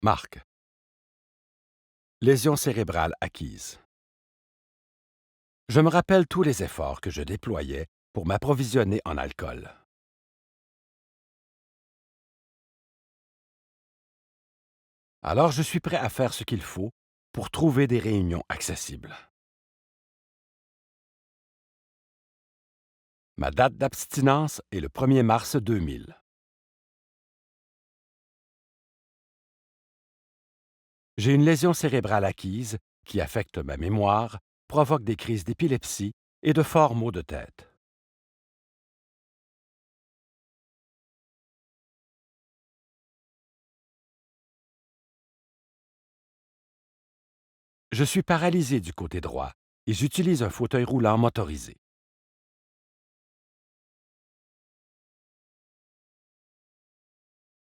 Marc. Lésion cérébrale acquise. Je me rappelle tous les efforts que je déployais pour m'approvisionner en alcool. Alors je suis prêt à faire ce qu'il faut pour trouver des réunions accessibles. Ma date d'abstinence est le 1er mars 2000. J'ai une lésion cérébrale acquise qui affecte ma mémoire, provoque des crises d'épilepsie et de forts maux de tête. Je suis paralysé du côté droit et j'utilise un fauteuil roulant motorisé.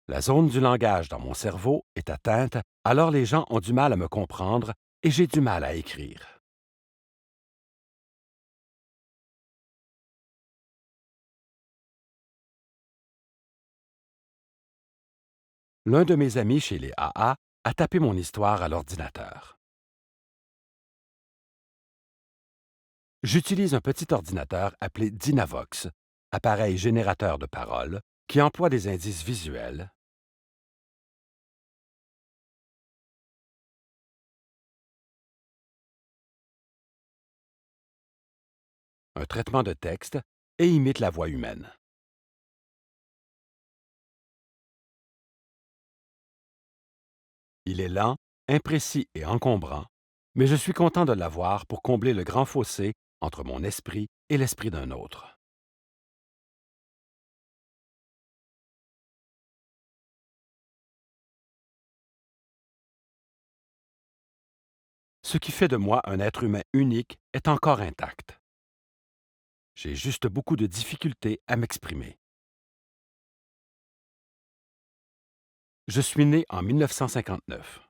La zone du langage dans mon cerveau est atteinte, alors les gens ont du mal à me comprendre et j'ai du mal à écrire. L'un de mes amis chez les AA a tapé mon histoire à l'ordinateur. J'utilise un petit ordinateur appelé Dynavox, appareil générateur de paroles, qui emploie des indices visuels, un traitement de texte et imite la voix humaine. Il est lent, imprécis et encombrant, mais je suis content de l'avoir pour combler le grand fossé entre mon esprit et l'esprit d'un autre. Ce qui fait de moi un être humain unique est encore intact. J'ai juste beaucoup de difficultés à m'exprimer. Je suis né en 1959.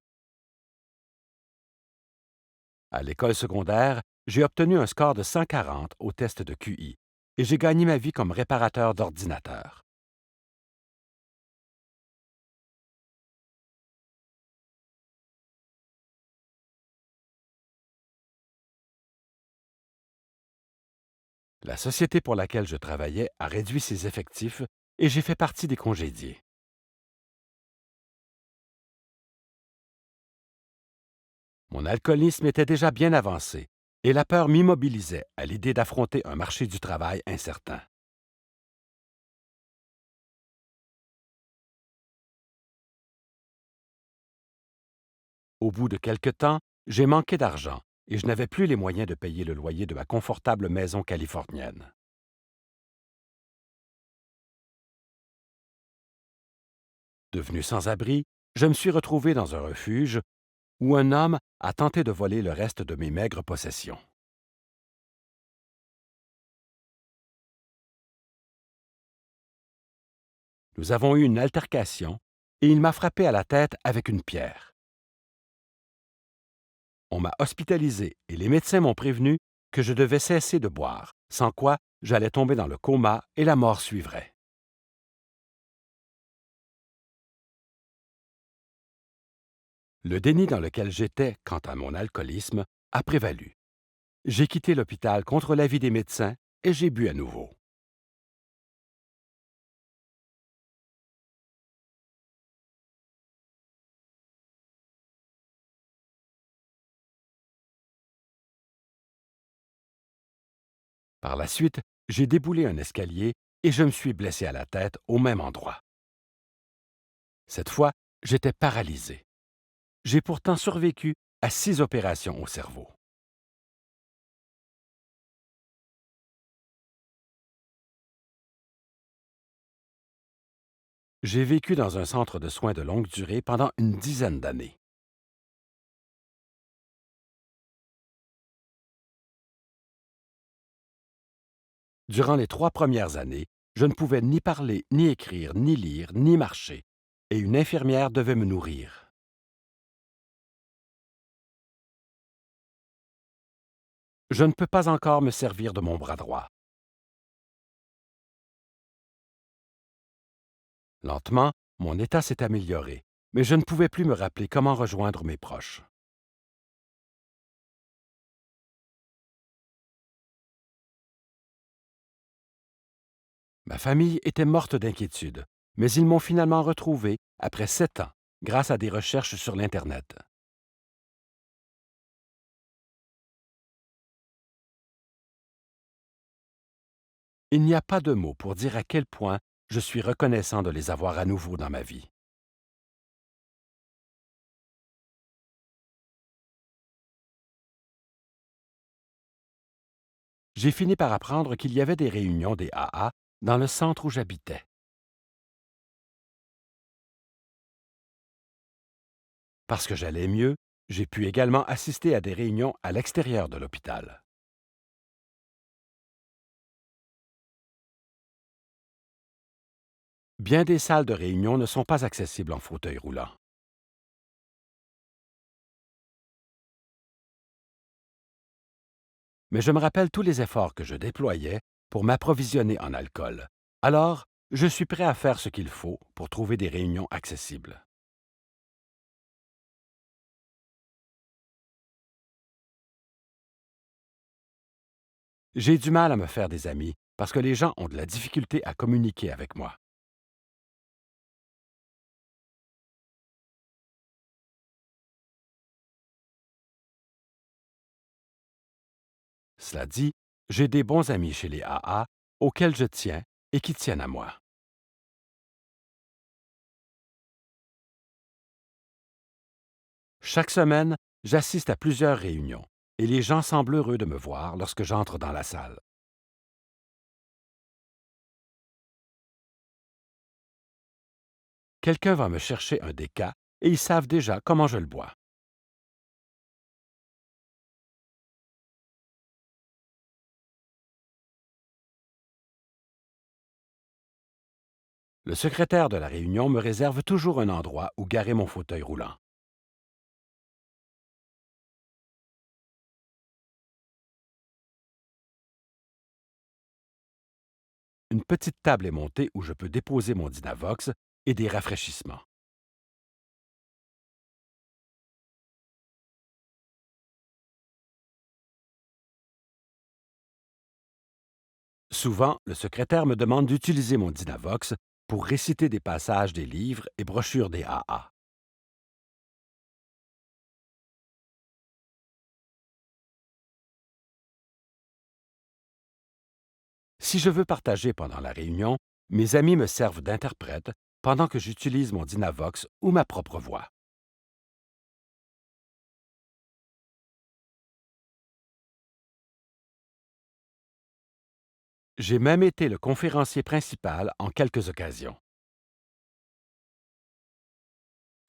À l'école secondaire, j'ai obtenu un score de 140 au test de QI et j'ai gagné ma vie comme réparateur d'ordinateurs. La société pour laquelle je travaillais a réduit ses effectifs et j'ai fait partie des congédiés. Mon alcoolisme était déjà bien avancé et la peur m'immobilisait à l'idée d'affronter un marché du travail incertain. Au bout de quelque temps, j'ai manqué d'argent et je n'avais plus les moyens de payer le loyer de ma confortable maison californienne. Devenu sans-abri, je me suis retrouvé dans un refuge où un homme a tenté de voler le reste de mes maigres possessions. Nous avons eu une altercation et il m'a frappé à la tête avec une pierre. On m'a hospitalisé et les médecins m'ont prévenu que je devais cesser de boire, sans quoi j'allais tomber dans le coma et la mort suivrait. Le déni dans lequel j'étais quant à mon alcoolisme a prévalu. J'ai quitté l'hôpital contre l'avis des médecins et j'ai bu à nouveau. Par la suite, j'ai déboulé un escalier et je me suis blessé à la tête au même endroit. Cette fois, j'étais paralysé. J'ai pourtant survécu à 6 opérations au cerveau. J'ai vécu dans un centre de soins de longue durée pendant une dizaine d'années. Durant les 3 premières années, je ne pouvais ni parler, ni écrire, ni lire, ni marcher, et une infirmière devait me nourrir. Je ne peux pas encore me servir de mon bras droit. Lentement, mon état s'est amélioré, mais je ne pouvais plus me rappeler comment rejoindre mes proches. Ma famille était morte d'inquiétude, mais ils m'ont finalement retrouvé après 7 ans, grâce à des recherches sur l'Internet. Il n'y a pas de mots pour dire à quel point je suis reconnaissant de les avoir à nouveau dans ma vie. J'ai fini par apprendre qu'il y avait des réunions des AA dans le centre où j'habitais. Parce que j'allais mieux, j'ai pu également assister à des réunions à l'extérieur de l'hôpital. Bien des salles de réunion ne sont pas accessibles en fauteuil roulant. Mais je me rappelle tous les efforts que je déployais pour m'approvisionner en alcool. Alors, je suis prêt à faire ce qu'il faut pour trouver des réunions accessibles. J'ai du mal à me faire des amis parce que les gens ont de la difficulté à communiquer avec moi. Cela dit, j'ai des bons amis chez les AA auxquels je tiens et qui tiennent à moi. Chaque semaine, j'assiste à plusieurs réunions et les gens semblent heureux de me voir lorsque j'entre dans la salle. Quelqu'un va me chercher un déca et ils savent déjà comment je le bois. Le secrétaire de la réunion me réserve toujours un endroit où garer mon fauteuil roulant. Une petite table est montée où je peux déposer mon Dynavox et des rafraîchissements. Souvent, le secrétaire me demande d'utiliser mon Dynavox pour réciter des passages des livres et brochures des AA. Si je veux partager pendant la réunion, mes amis me servent d'interprète pendant que j'utilise mon Dynavox ou ma propre voix. J'ai même été le conférencier principal en quelques occasions.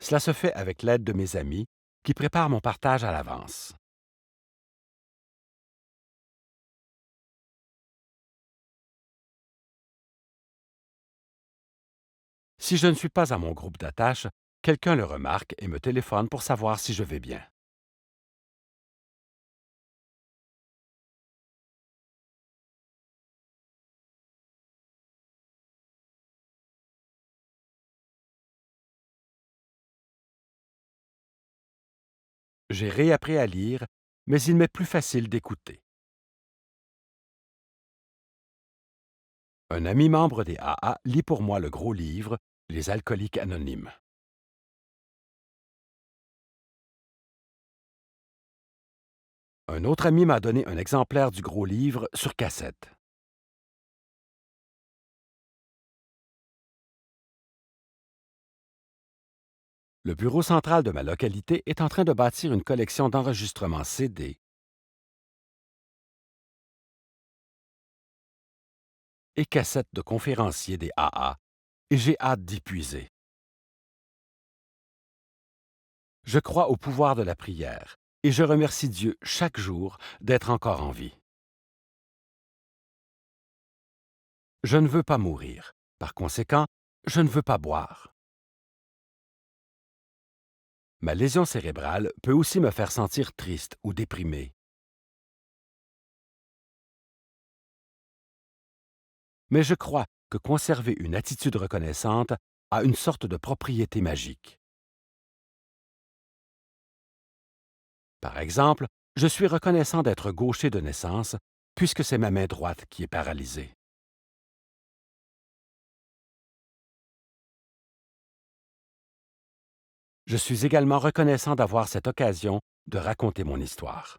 Cela se fait avec l'aide de mes amis qui préparent mon partage à l'avance. Si je ne suis pas à mon groupe d'attache, quelqu'un le remarque et me téléphone pour savoir si je vais bien. J'ai réappris à lire, mais il m'est plus facile d'écouter. Un ami membre des AA lit pour moi le gros livre, Les alcooliques anonymes. Un autre ami m'a donné un exemplaire du gros livre sur cassette. Le bureau central de ma localité est en train de bâtir une collection d'enregistrements CD et cassettes de conférenciers des AA, et j'ai hâte d'y puiser. Je crois au pouvoir de la prière, et je remercie Dieu chaque jour d'être encore en vie. Je ne veux pas mourir. Par conséquent, je ne veux pas boire. Ma lésion cérébrale peut aussi me faire sentir triste ou déprimé, mais je crois que conserver une attitude reconnaissante a une sorte de propriété magique. Par exemple, je suis reconnaissant d'être gaucher de naissance, puisque c'est ma main droite qui est paralysée. Je suis également reconnaissant d'avoir cette occasion de raconter mon histoire.